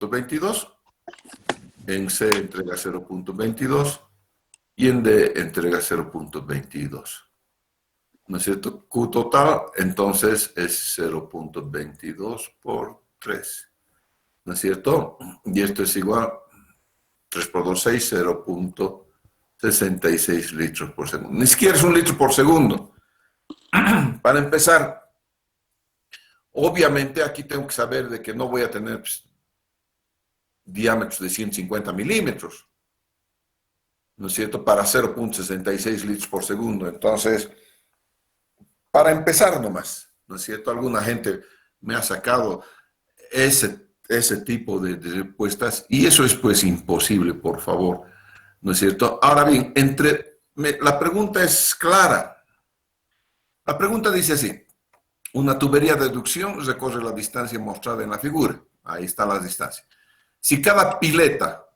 0.22, en C entrega 0.22 y en D entrega 0.22. ¿No es cierto? Q total, entonces, es 0.22 por 3. ¿No es cierto? Y esto es igual, 3 por 2, 6, 0.66 litros por segundo. Ni siquiera es un litro por segundo. Para empezar, obviamente aquí tengo que saber de que no voy a tener diámetros de 150 milímetros, ¿no es cierto? Para 0.66 litros por segundo. Entonces, para empezar nomás, ¿no es cierto? Alguna gente me ha sacado ese tipo de respuestas y eso es pues imposible, por favor, ¿no es cierto? Ahora bien, la pregunta es clara. La pregunta dice así: una tubería de reducción recorre la distancia mostrada en la figura. Ahí está la distancia. Si cada pileta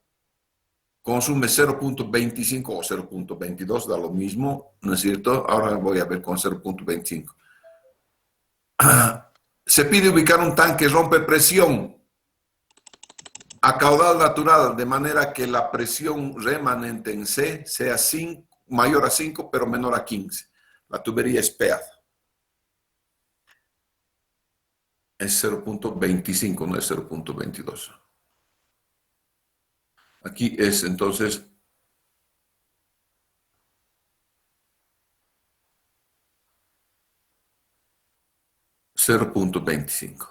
consume 0.25 o 0.22, da lo mismo, ¿no es cierto? Ahora voy a ver con 0.25. Se pide ubicar un tanque rompe presión a caudal natural, de manera que la presión remanente en C sea mayor a 5, pero menor a 15. La tubería es PEAD. Es 0.25, no es 0.22. Aquí es entonces 0.25.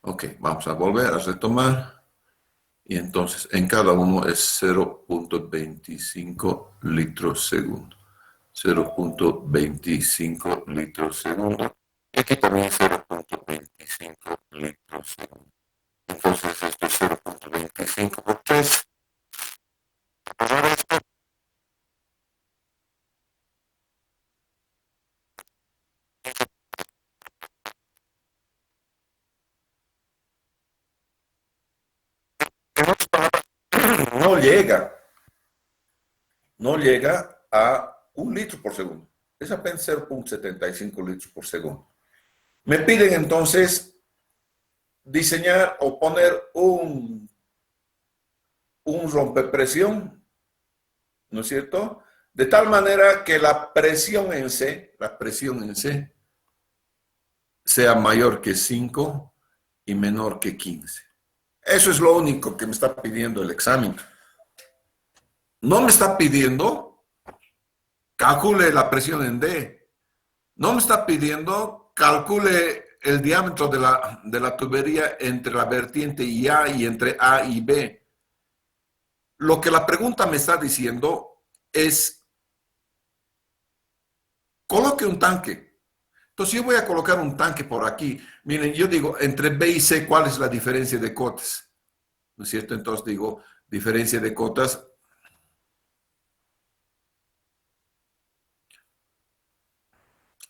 Ok, vamos a volver a retomar. Y entonces en cada uno es 0.25 litros segundo. 0.25 litros segundo. Y aquí también 0.25 litros segundo. Entonces esto es 0.25 por 3. No llega, no llega a 1 litro por segundo. Es apenas 0.75 litros por segundo. Me piden entonces diseñar o poner un rompepresión, ¿no es cierto? De tal manera que la presión en C sea mayor que 5 y menor que 15. Eso es lo único que me está pidiendo el examen. No me está pidiendo calcule la presión en D. No me está pidiendo calcule el diámetro de la tubería entre la vertiente y A y entre A y B. Lo que la pregunta me está diciendo es, coloque un tanque. Entonces yo voy a colocar un tanque por aquí. Miren, yo digo, entre B y C, ¿cuál es la diferencia de cotas? ¿No es cierto? Entonces digo, diferencia de cotas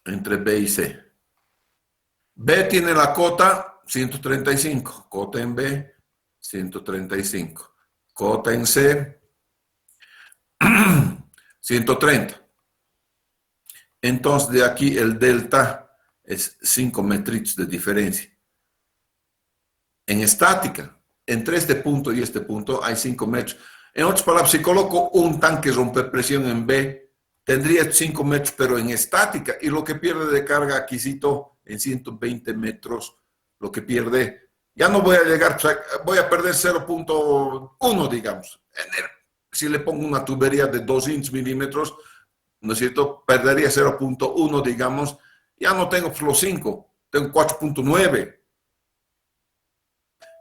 entre B y C. B tiene la cota 135, cota en B 135, cota en C 130. Entonces de aquí el delta es 5 metritos de diferencia. En estática, entre este punto y este punto hay 5 metros. En otras palabras, si coloco un tanque rompepresión en B, tendría 5 metros, pero en estática, y lo que pierde de carga aquisito en 120 metros, lo que pierde, ya no voy a llegar, voy a perder 0.1, digamos. Si le pongo una tubería de 2 milímetros, ¿no es cierto? Perdería 0.1, digamos, ya no tengo los 5, tengo 4.9.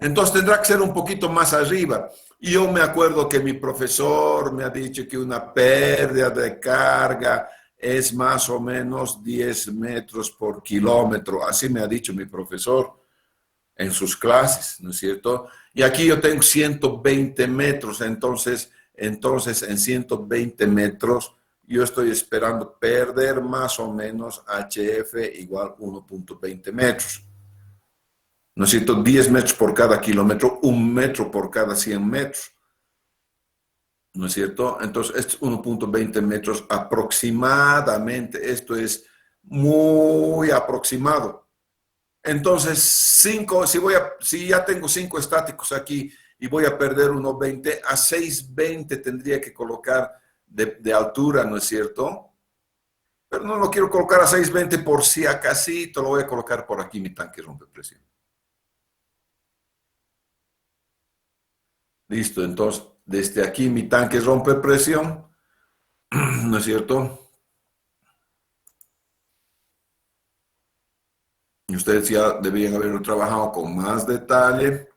Entonces tendrá que ser un poquito más arriba. Y yo me acuerdo que mi profesor me ha dicho que una pérdida de carga es más o menos 10 metros por kilómetro. Así me ha dicho mi profesor en sus clases, ¿no es cierto? Y aquí yo tengo 120 metros, entonces en 120 metros yo estoy esperando perder más o menos HF igual 1.20 metros. ¿No es cierto? 10 metros por cada kilómetro, 1 metro por cada 100 metros. ¿No es cierto? Entonces, esto es 1.20 metros aproximadamente. Esto es muy aproximado. Entonces, si ya tengo 5 estáticos aquí y voy a perder 1.20, a 6.20 tendría que colocar de altura, ¿no es cierto? Pero no lo quiero colocar a 6.20 por si acasito, lo voy a colocar por aquí, mi tanque rompe presión. Listo, entonces, desde aquí mi tanque rompe presión, ¿no es cierto? Y ustedes ya deberían haberlo trabajado con más detalle.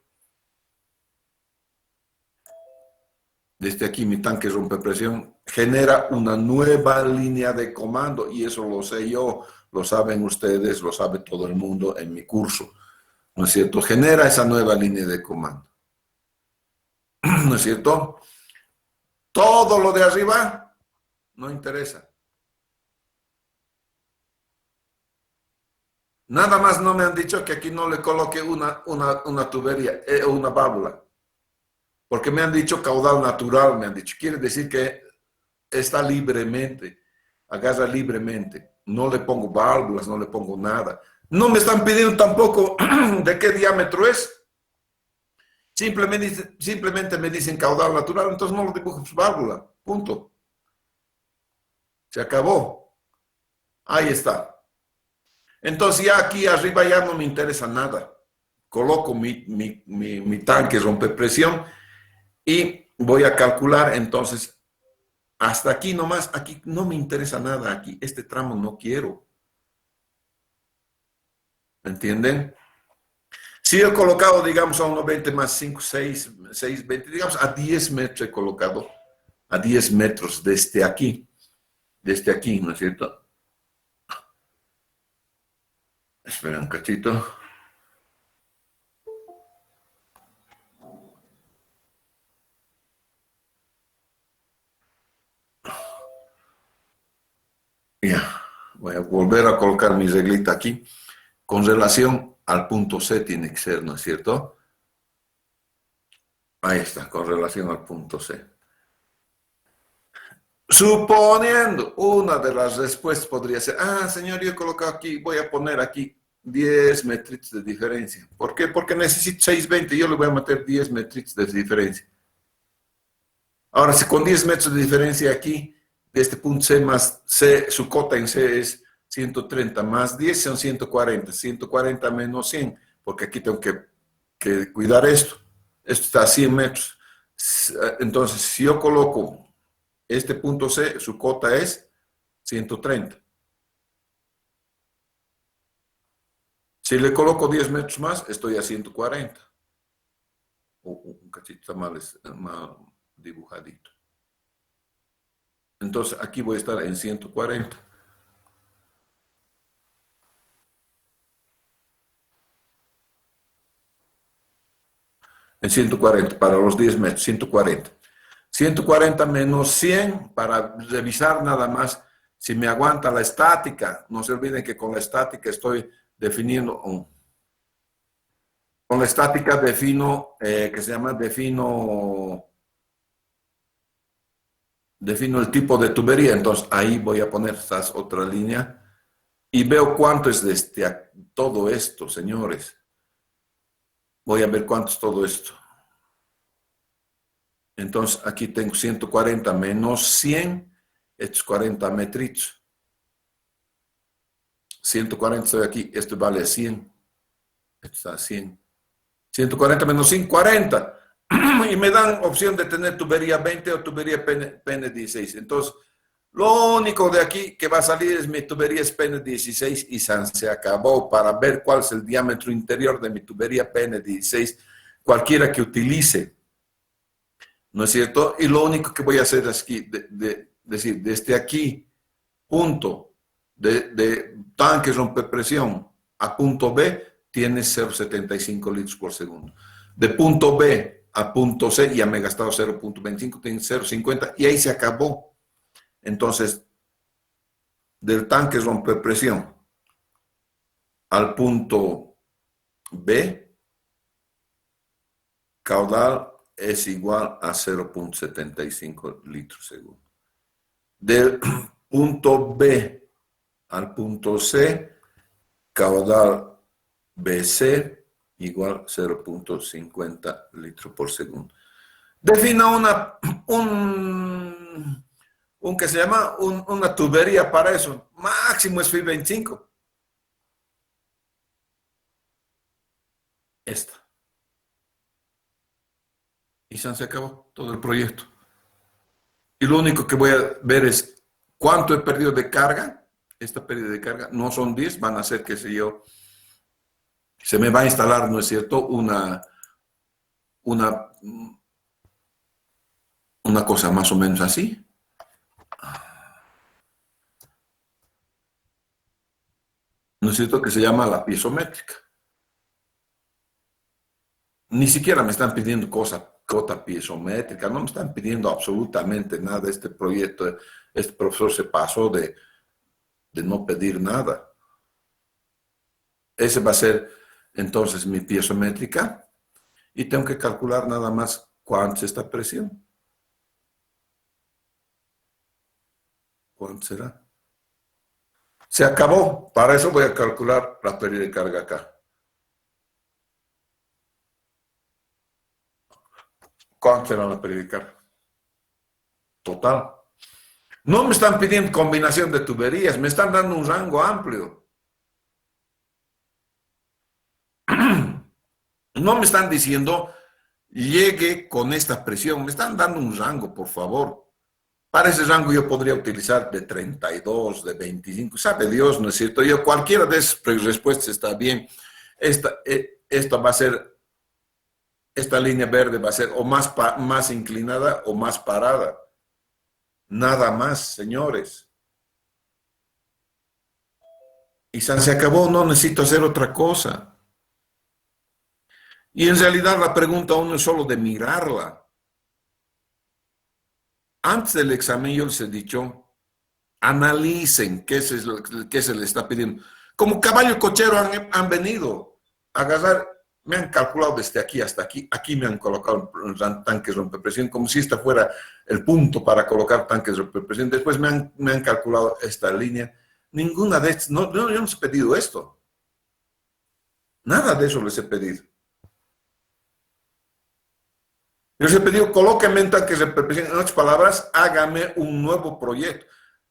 Desde aquí mi tanque rompe presión genera una nueva línea de comando y eso lo sé yo, lo saben ustedes, lo sabe todo el mundo en mi curso, ¿no es cierto? Genera esa nueva línea de comando, ¿no es cierto? Todo lo de arriba no interesa. Nada más no me han dicho que aquí no le coloque una tubería o una válvula, porque me han dicho caudal natural, me han dicho. Quiere decir que está libremente, agarra libremente. No le pongo válvulas, no le pongo nada. No me están pidiendo tampoco de qué diámetro es. Simplemente me dicen caudal natural, entonces no lo dibujo válvula. Punto. Se acabó. Ahí está. Entonces ya aquí arriba ya no me interesa nada. Coloco mi tanque rompe presión y voy a calcular entonces hasta aquí nomás. Aquí no me interesa nada. Aquí este tramo no quiero. ¿Entienden? Si he colocado, digamos, a 1.20 más 5, 6, 20, digamos, a 10 metros he colocado, a 10 metros desde aquí, ¿no es cierto? Espera un cachito. Ya, voy a volver a colocar mi reglita aquí. Con relación al punto C tiene que ser, ¿no es cierto? Ahí está, con relación al punto C. Suponiendo, una de las respuestas podría ser, señor, yo he colocado aquí, voy a poner aquí 10 metritos de diferencia. ¿Por qué? Porque necesito 6.20, yo le voy a meter 10 metritos de diferencia. Ahora, si con 10 metros de diferencia aquí, de este punto C más C, su cota en C es 130, más 10 son 140, 140 menos 100, porque aquí tengo que cuidar esto. Esto está a 100 metros. Entonces, si yo coloco este punto C, su cota es 130. Si le coloco 10 metros más, estoy a 140. Un cachito mal dibujadito. Entonces, aquí voy a estar en 140. En 140, para los 10 metros, 140. 140 menos 100 para revisar nada más si me aguanta la estática. No se olviden que con la estática estoy definiendo, con la estática defino, que se llama, defino el tipo de tubería. Entonces ahí voy a poner esta otra línea y veo cuánto es de todo esto, señores. Voy a ver cuánto es todo esto. Entonces aquí tengo 140 menos 100, estos 40 metritos. 140 estoy aquí, esto vale 100. Esto está a 100. 140 menos 100, 40. Y me dan opción de tener tubería 20 o tubería PN16. Entonces, lo único de aquí que va a salir es mi tubería PN16 y se acabó para ver cuál es el diámetro interior de mi tubería PN16, cualquiera que utilice. ¿No es cierto? Y lo único que voy a hacer es aquí, decir, desde aquí, punto de tanque rompepresión a punto B, tiene 0.75 litros por segundo. De punto B a punto C, ya me he gastado 0.25, tiene 0.50 y ahí se acabó. Entonces, del tanque rompepresión al punto B, caudal es igual a 0.75 litros segundo. Del punto B al punto C, caudal BC igual 0.50 litros por segundo. Defina un que se llama una tubería para eso. Máximo es FI 25. Esta. Y se acabó todo el proyecto. Y lo único que voy a ver es cuánto he perdido de carga. Esta pérdida de carga no son 10, van a ser, qué sé yo, se me va a instalar, ¿no es cierto?, una cosa más o menos así. ¿No es cierto?, que se llama la piezométrica. Ni siquiera me están pidiendo cota piezométrica, no me están pidiendo absolutamente nada. Este proyecto, este profesor se pasó de no pedir nada. Ese va a ser entonces mi piezométrica y tengo que calcular nada más cuánto es esta presión. ¿Cuánto será? Se acabó. Para eso voy a calcular la pérdida de carga acá. ¿Cuánto será la pérdida de carga? Total. No me están pidiendo combinación de tuberías, me están dando un rango amplio. No me están diciendo llegue con esta presión, me están dando un rango, por favor. Para ese rango yo podría utilizar de 32, de 25, sabe Dios, ¿no es cierto? Yo cualquiera de esas respuestas está bien. Esta va a ser, esta línea verde va a ser o más inclinada o más parada. Nada más, señores. Y se acabó, no necesito hacer otra cosa. Y en realidad la pregunta uno es solo de mirarla. Antes del examen yo les he dicho, analicen qué se le está pidiendo. Como caballo cochero han venido a agarrar, me han calculado desde aquí hasta aquí, aquí me han colocado tanques rompepresión, como si esta fuera el punto para colocar tanques rompepresión. Después me han calculado esta línea. Ninguna de estas, yo no les he pedido esto. Nada de eso les he pedido. Yo les he pedido, colóquenme en tanques de presión. En otras palabras, hágame un nuevo proyecto.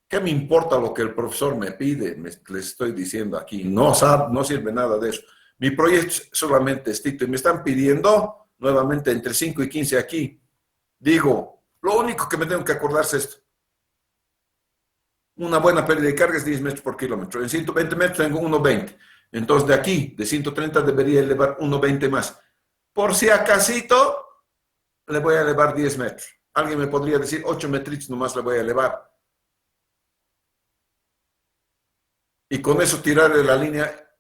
¿Qué me importa lo que el profesor me pide? Les estoy diciendo aquí. No sirve nada de eso. Mi proyecto es solamente estricto. Y me están pidiendo nuevamente entre 5 y 15 aquí. Digo, lo único que me tengo que acordar es esto. Una buena pérdida de carga es 10 metros por kilómetro. En 120 metros tengo 1,20. Entonces, de aquí, de 130, debería elevar 1,20 más. Por si acasito, le voy a elevar 10 metros. Alguien me podría decir 8 metritos nomás le voy a elevar. Y con eso tirarle la línea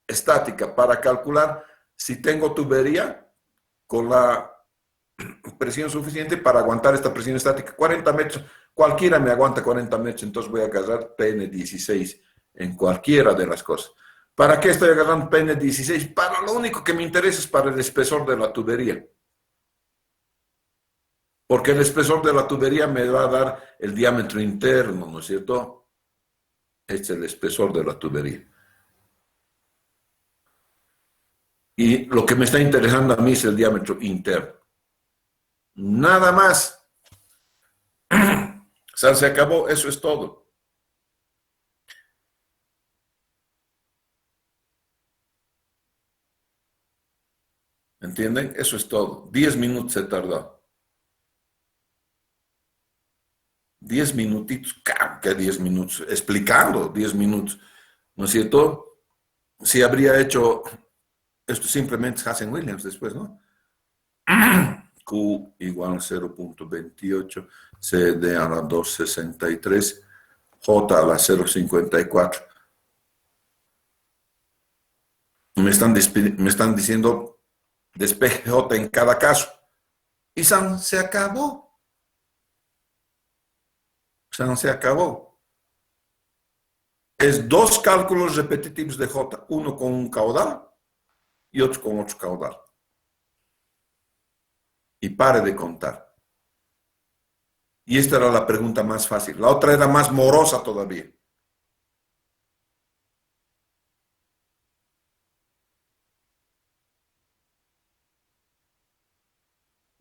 estática para calcular si tengo tubería con la presión suficiente para aguantar esta presión estática. 40 metros, cualquiera me aguanta 40 metros, entonces voy a agarrar PN16 en cualquiera de las cosas. ¿Para qué estoy agarrando PN16? Para lo único que me interesa es para el espesor de la tubería. Porque el espesor de la tubería me va a dar el diámetro interno, ¿no es cierto? Este es el espesor de la tubería. Y lo que me está interesando a mí es el diámetro interno. Nada más. Se acabó, eso es todo. ¿Entienden? Eso es todo. 10 minutos se tardó. 10 minutitos, ¿qué 10 minutos? Explicando 10 minutos, ¿no es cierto? Si habría hecho esto simplemente Hazen Williams después, ¿no? Q igual a 0.28, CD a la 2.63, J a la 0.54. Me están diciendo despeje J en cada caso. Y se acabó. Se acabó. Es 2 cálculos repetitivos de J, uno con un caudal y otro con otro caudal. Y pare de contar. Y esta era la pregunta más fácil. La otra era más morosa todavía.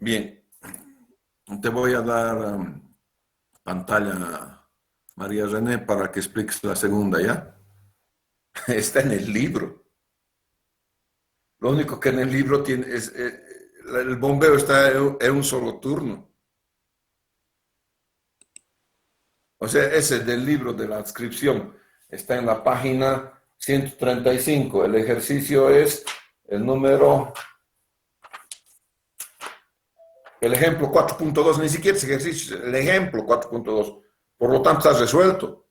Bien, te voy a dar pantalla, María René, para que expliques la segunda, ¿ya? Está en el libro. Lo único que en el libro tiene es, el bombeo está en un solo turno. O sea, ese del libro de la inscripción está en la página 135. El ejercicio es el número, el ejemplo 4.2, ni siquiera es ejercicio, el ejemplo 4.2. Por lo tanto, está resuelto.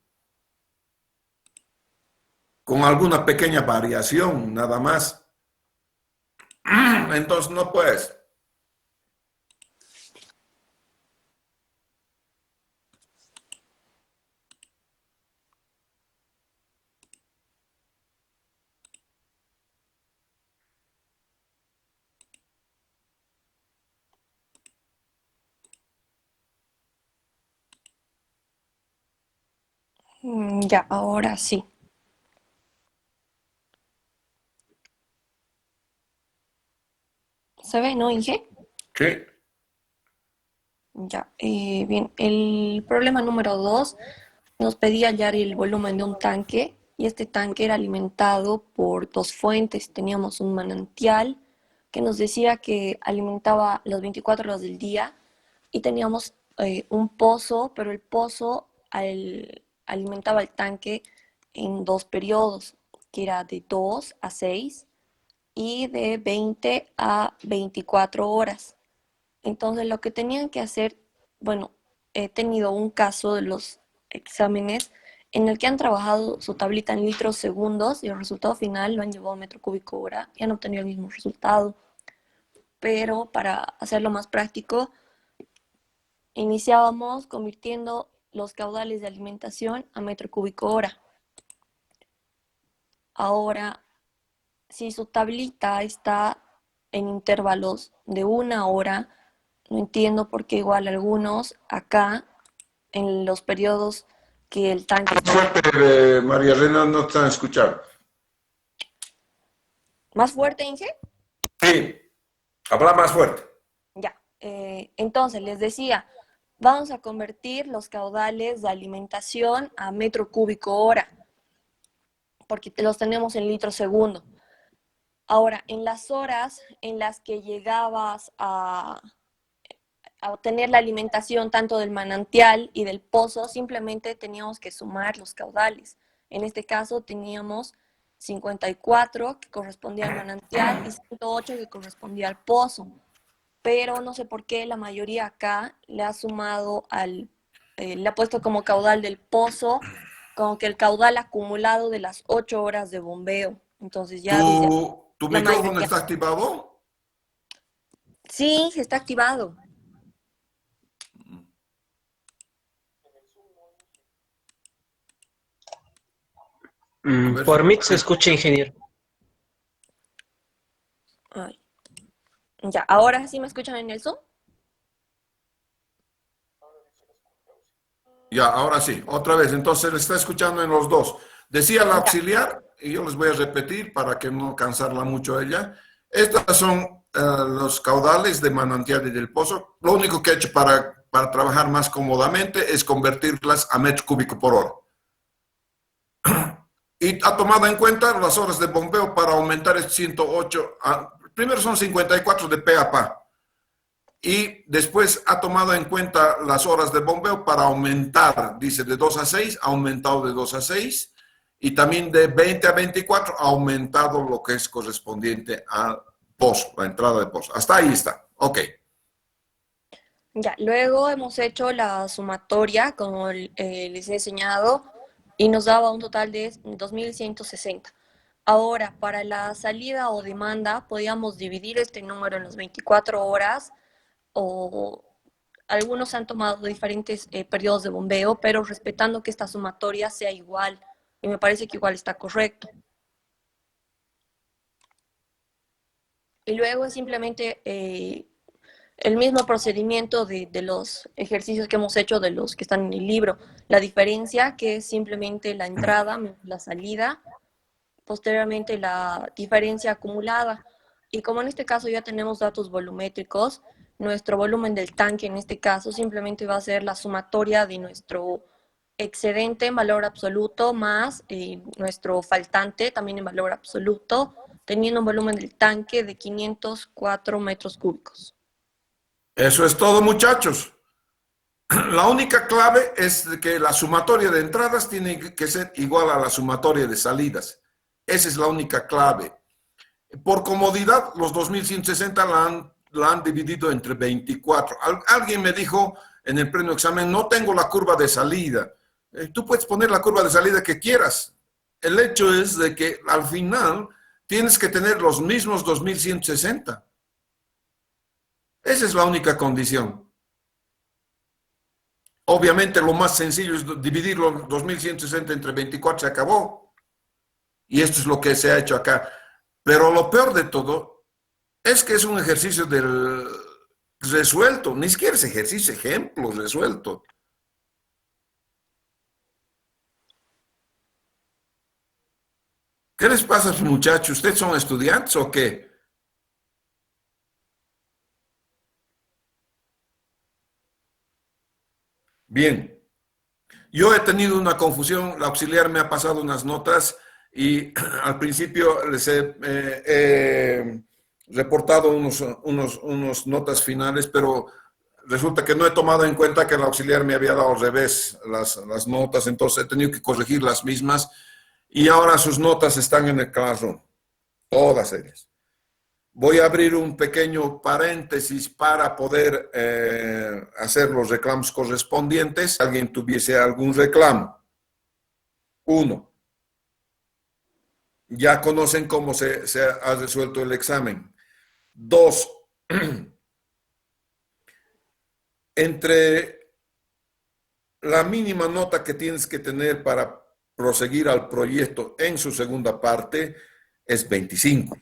Con alguna pequeña variación, nada más. Entonces, no puedes. Ya, ahora sí. ¿Se ve, no, Inge? Sí. Ya, bien. El problema número 2 nos pedía hallar el volumen de un tanque y este tanque era alimentado por dos fuentes. Teníamos un manantial que nos decía que alimentaba las 24 horas del día y teníamos un pozo, pero el pozo alimentaba el tanque en dos periodos, que era de 2 a 6 y de 20 a 24 horas. Entonces, lo que tenían que hacer, bueno, he tenido un caso de los exámenes en el que han trabajado su tablita en litros segundos y el resultado final lo han llevado a metro cúbico hora y han obtenido el mismo resultado. Pero para hacerlo más práctico, iniciábamos convirtiendo los caudales de alimentación a metro cúbico hora. Ahora, si su tablita está en intervalos de una hora, no entiendo por qué igual algunos acá en los periodos que el tanque Más está fuerte, María Elena, no te están escuchando. más fuerte, Inge. Sí, habla más fuerte. Ya. Entonces les decía, vamos a convertir los caudales de alimentación a metro cúbico hora, porque los tenemos en litro segundo. Ahora, en las horas en las que llegabas a obtener la alimentación tanto del manantial y del pozo, simplemente teníamos que sumar los caudales. En este caso teníamos 54 que correspondía al manantial y 108 que correspondía al pozo. Pero no sé por qué la mayoría acá le ha sumado le ha puesto como caudal del pozo, como que el caudal acumulado de las 8 horas de bombeo. Entonces ya dice ¿Tu la micrófono mayoría. está activado? Sí, está activado. A ver si Por mí se puedes. escucha, ingeniero. Ay, ya, ahora sí me escuchan en el Zoom. Ya, ahora sí, otra vez. Entonces, le está escuchando en los dos. Decía la Ya, auxiliar, y yo les voy a repetir para que no cansarla mucho a ella. Estas son los caudales de manantial y del pozo. Lo único que he hecho para trabajar más cómodamente es convertirlas a metro cúbico por hora. Y ha tomado en cuenta las horas de bombeo para aumentar el 108. Primero son 54 de P a PA. Y después ha tomado en cuenta las horas de bombeo para aumentar, dice de 2 a 6, ha aumentado de 2 a 6, y también de 20 a 24 ha aumentado lo que es correspondiente al pozo, la entrada de pozo. Hasta ahí está. Ok. ya. Luego hemos hecho la sumatoria, como les he enseñado, y nos daba un total de 2160. Ahora, para la salida o demanda, podíamos dividir este número en las 24 horas o algunos han tomado diferentes periodos de bombeo, pero respetando que esta sumatoria sea igual. Y me parece que igual está correcto. Y luego es simplemente el mismo procedimiento de los ejercicios que hemos hecho de los que están en el libro. La diferencia que es simplemente la entrada, la salida, posteriormente la diferencia acumulada. Y como en este caso ya tenemos datos volumétricos, nuestro volumen del tanque en este caso simplemente va a ser la sumatoria de nuestro excedente en valor absoluto más nuestro faltante también en valor absoluto, teniendo un volumen del tanque de 504 metros cúbicos. Eso es todo, muchachos. La única clave es que la sumatoria de entradas tiene que ser igual a la sumatoria de salidas. Esa es la única clave. Por comodidad, los 2160 la han dividido entre 24. Alguien me dijo en el pleno examen, no tengo la curva de salida. Tú puedes poner la curva de salida que quieras. El hecho es de que al final tienes que tener los mismos 2160. Esa es la única condición. Obviamente lo más sencillo es dividir los 2160 entre 24, se acabó. Y esto es lo que se ha hecho acá. Pero lo peor de todo es que es un ejercicio del resuelto, ni siquiera es ejercicio, ejemplo resuelto. ¿Qué les pasa, muchachos? ¿Ustedes son estudiantes o qué? Bien, yo he tenido una confusión, la auxiliar me ha pasado unas notas y al principio les he reportado unos notas finales, pero resulta que no he tomado en cuenta que el auxiliar me había dado al revés las notas, entonces he tenido que corregir las mismas y ahora sus notas están en el Classroom, todas ellas. Voy a abrir un pequeño paréntesis para poder hacer los reclamos correspondientes. Si alguien tuviese algún reclamo. 1. Ya conocen cómo se ha resuelto el examen. 2. Entre la mínima nota que tienes que tener para proseguir al proyecto en su segunda parte es 25.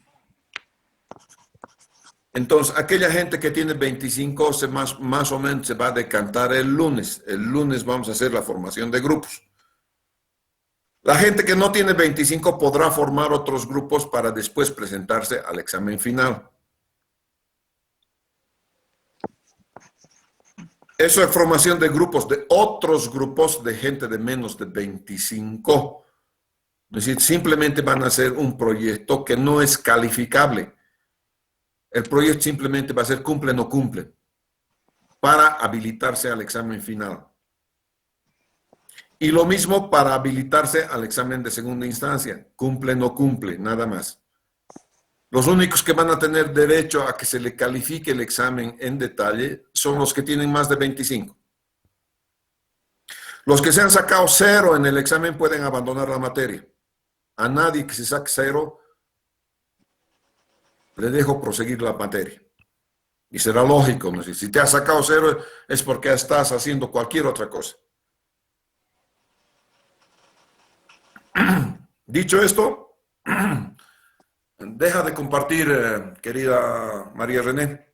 Entonces, aquella gente que tiene 25 más o menos se va a decantar el lunes. El lunes vamos a hacer la formación de grupos. La gente que no tiene 25 podrá formar otros grupos para después presentarse al examen final. Eso es formación de grupos, de otros grupos de gente de menos de 25. Es decir, simplemente van a hacer un proyecto que no es calificable. El proyecto simplemente va a ser cumple o no cumple para habilitarse al examen final. Y lo mismo para habilitarse al examen de segunda instancia. Cumple o no cumple, nada más. Los únicos que van a tener derecho a que se le califique el examen en detalle son los que tienen más de 25. Los que se han sacado 0 en el examen pueden abandonar la materia. A nadie que se saque 0 le dejo proseguir la materia. Y será lógico, ¿no? Si te has sacado 0 es porque estás haciendo cualquier otra cosa. Dicho esto, deja de compartir, querida María René.